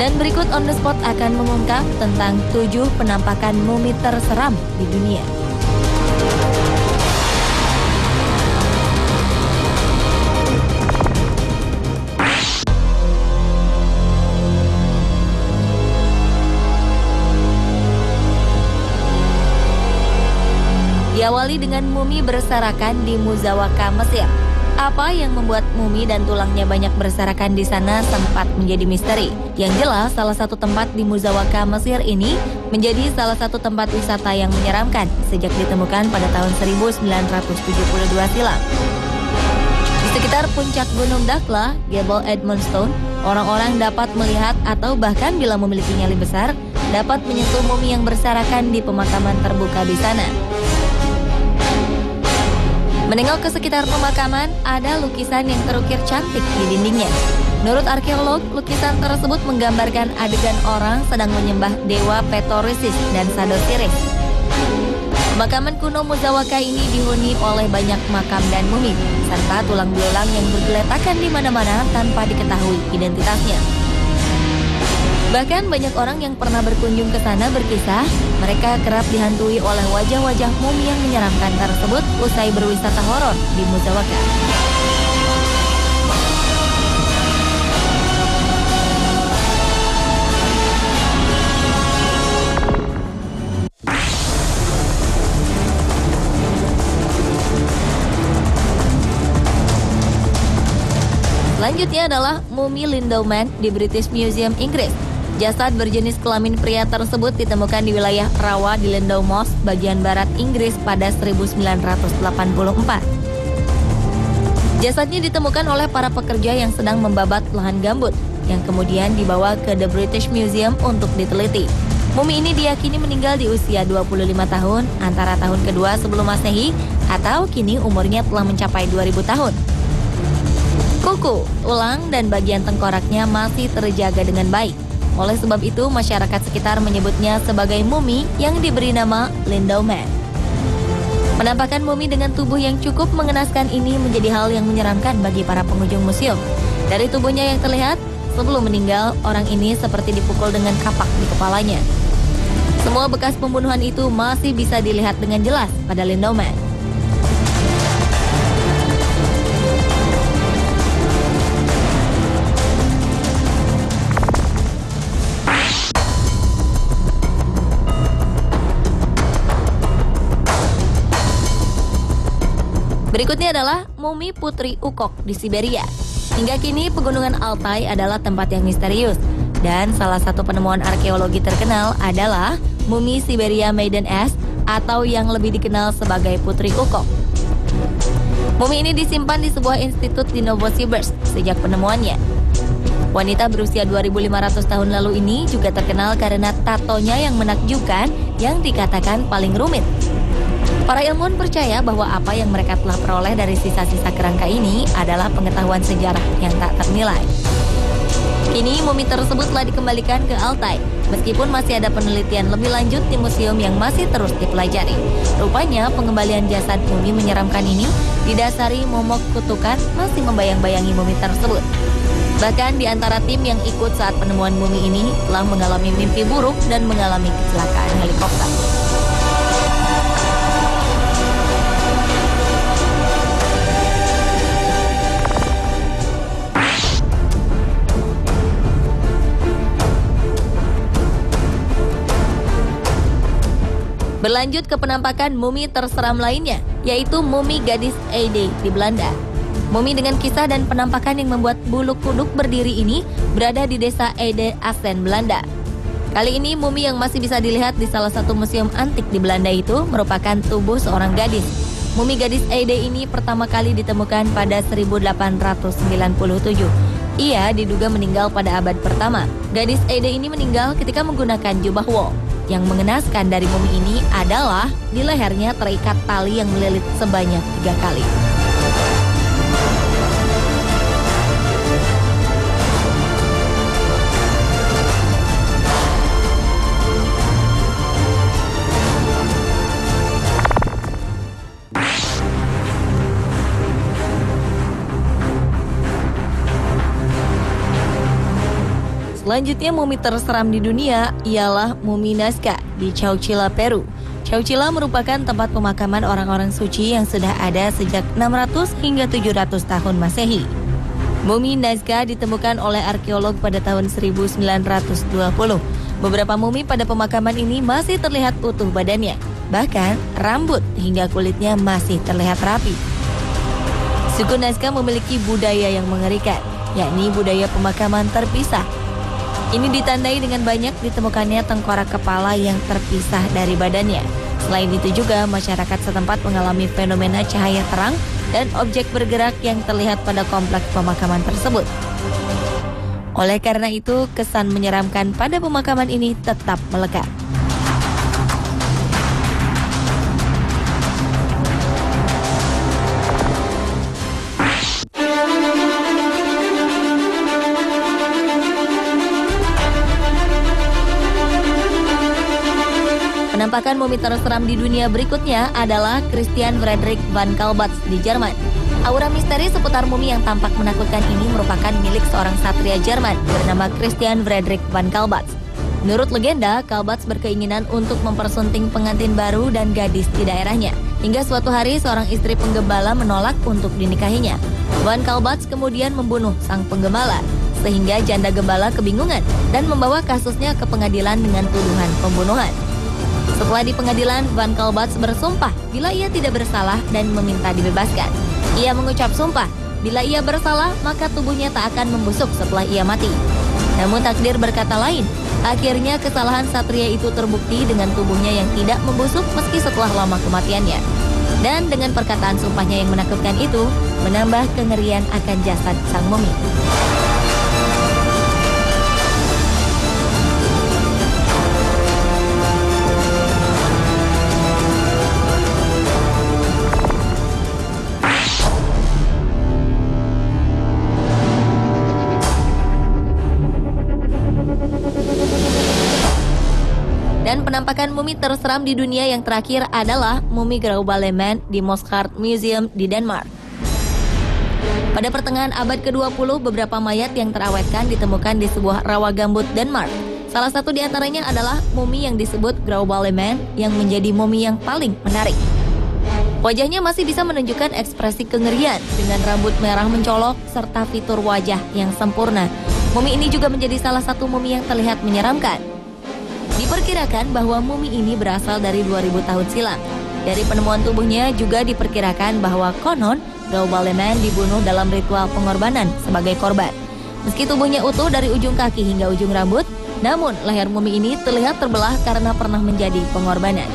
Dan berikut On The Spot akan mengungkap tentang 7 penampakan mumi terseram di dunia. Diawali dengan mumi berserakan di Muzawaka, Mesir. Apa yang membuat mumi dan tulangnya banyak berserakan di sana sempat menjadi misteri. Yang jelas, salah satu tempat di Muzawaka, Mesir ini menjadi salah satu tempat wisata yang menyeramkan sejak ditemukan pada tahun 1972 silam. Di sekitar puncak Gunung Dakla, Jebel Edmundston, orang-orang dapat melihat atau bahkan bila memiliki nyali besar, dapat menyentuh mumi yang berserakan di pemakaman terbuka di sana. Menengok ke sekitar pemakaman, ada lukisan yang terukir cantik di dindingnya. Menurut arkeolog, lukisan tersebut menggambarkan adegan orang sedang menyembah dewa Petorisis dan Sadosiris. Pemakaman kuno Muzawaka ini dihuni oleh banyak makam dan mumi, serta tulang belulang yang bergeletakan di mana-mana tanpa diketahui identitasnya. Bahkan banyak orang yang pernah berkunjung ke sana berkisah, mereka kerap dihantui oleh wajah-wajah mumi yang menyeramkan tersebut usai berwisata horor di Muzawaka. Selanjutnya adalah mumi Lindeman di British Museum, Inggris. Jasad berjenis kelamin pria tersebut ditemukan di wilayah rawa di Landau Moss, bagian barat Inggris pada 1984. Jasadnya ditemukan oleh para pekerja yang sedang membabat lahan gambut, yang kemudian dibawa ke The British Museum untuk diteliti. Mumi ini diyakini meninggal di usia 25 tahun, antara tahun kedua sebelum Masehi, atau kini umurnya telah mencapai 2000 tahun. Kuku, tulang, dan bagian tengkoraknya masih terjaga dengan baik. Oleh sebab itu, masyarakat sekitar menyebutnya sebagai mumi yang diberi nama Lindeman. Penampakan mumi dengan tubuh yang cukup mengenaskan ini menjadi hal yang menyeramkan bagi para pengunjung museum. Dari tubuhnya yang terlihat, sebelum meninggal, orang ini seperti dipukul dengan kapak di kepalanya. Semua bekas pembunuhan itu masih bisa dilihat dengan jelas pada Lindeman. Berikutnya adalah mumi Putri Ukok di Siberia. Hingga kini pegunungan Altai adalah tempat yang misterius. Dan salah satu penemuan arkeologi terkenal adalah mumi Siberia Maiden Ass atau yang lebih dikenal sebagai Putri Ukok. Mumi ini disimpan di sebuah institut di Novosibirsk sejak penemuannya. Wanita berusia 2500 tahun lalu ini juga terkenal karena tatonya yang menakjubkan yang dikatakan paling rumit. Para ilmuwan percaya bahwa apa yang mereka telah peroleh dari sisa-sisa kerangka ini adalah pengetahuan sejarah yang tak ternilai. Kini mumi tersebut telah dikembalikan ke Altai, meskipun masih ada penelitian lebih lanjut di museum yang masih terus dipelajari. Rupanya pengembalian jasad mumi menyeramkan ini didasari momok kutukan masih membayang-bayangi mumi tersebut. Bahkan di antara tim yang ikut saat penemuan mumi ini telah mengalami mimpi buruk dan mengalami kecelakaan helikopter. Berlanjut ke penampakan mumi terseram lainnya, yaitu mumi gadis Ede di Belanda. Mumi dengan kisah dan penampakan yang membuat bulu kuduk berdiri ini berada di desa Ede, Assen, Belanda. Kali ini mumi yang masih bisa dilihat di salah satu museum antik di Belanda itu merupakan tubuh seorang gadis. Mumi gadis Ede ini pertama kali ditemukan pada 1897. Ia diduga meninggal pada abad pertama. Gadis Ede ini meninggal ketika menggunakan jubah wol. Yang mengenaskan dari mumi ini adalah di lehernya terikat tali yang melilit sebanyak 3 kali. Selanjutnya mumi terseram di dunia ialah mumi Nazca di Chowchilla, Peru. Chowchilla merupakan tempat pemakaman orang-orang suci yang sudah ada sejak 600 hingga 700 tahun Masehi. Mumi Nazca ditemukan oleh arkeolog pada tahun 1920. Beberapa mumi pada pemakaman ini masih terlihat utuh badannya. Bahkan rambut hingga kulitnya masih terlihat rapi. Suku Nazca memiliki budaya yang mengerikan, yakni budaya pemakaman terpisah. Ini ditandai dengan banyak ditemukannya tengkorak kepala yang terpisah dari badannya. Selain itu juga masyarakat setempat mengalami fenomena cahaya terang dan objek bergerak yang terlihat pada kompleks pemakaman tersebut. Oleh karena itu, kesan menyeramkan pada pemakaman ini tetap melekat. Penampakan mumi terseram di dunia berikutnya adalah Christian Frederik van Kalbatz di Jerman. Aura misteri seputar mumi yang tampak menakutkan ini merupakan milik seorang satria Jerman bernama Christian Frederik van Kalbatz. Menurut legenda, Kalbatz berkeinginan untuk mempersunting pengantin baru dan gadis di daerahnya. Hingga suatu hari seorang istri penggembala menolak untuk dinikahinya. Van Kalbatz kemudian membunuh sang penggembala, sehingga janda gembala kebingungan dan membawa kasusnya ke pengadilan dengan tuduhan pembunuhan. Setelah di pengadilan, Van Kalbatz bersumpah bila ia tidak bersalah dan meminta dibebaskan. Ia mengucap sumpah, bila ia bersalah maka tubuhnya tak akan membusuk setelah ia mati. Namun takdir berkata lain, akhirnya kesalahan satria itu terbukti dengan tubuhnya yang tidak membusuk meski setelah lama kematiannya. Dan dengan perkataan sumpahnya yang menakutkan itu, menambah kengerian akan jasad sang mumi. Dan penampakan mumi terseram di dunia yang terakhir adalah mumi Grauballeman di Moskart Museum di Denmark. Pada pertengahan abad ke-20, beberapa mayat yang terawetkan ditemukan di sebuah rawa gambut Denmark. Salah satu di antaranya adalah mumi yang disebut Grauballeman yang menjadi mumi yang paling menarik. Wajahnya masih bisa menunjukkan ekspresi kengerian dengan rambut merah mencolok serta fitur wajah yang sempurna. Mumi ini juga menjadi salah satu mumi yang terlihat menyeramkan. Diperkirakan bahwa mumi ini berasal dari 2000 tahun silam. Dari penemuan tubuhnya juga diperkirakan bahwa konon Grauballeman dibunuh dalam ritual pengorbanan sebagai korban. Meski tubuhnya utuh dari ujung kaki hingga ujung rambut, namun leher mumi ini terlihat terbelah karena pernah menjadi pengorbanan.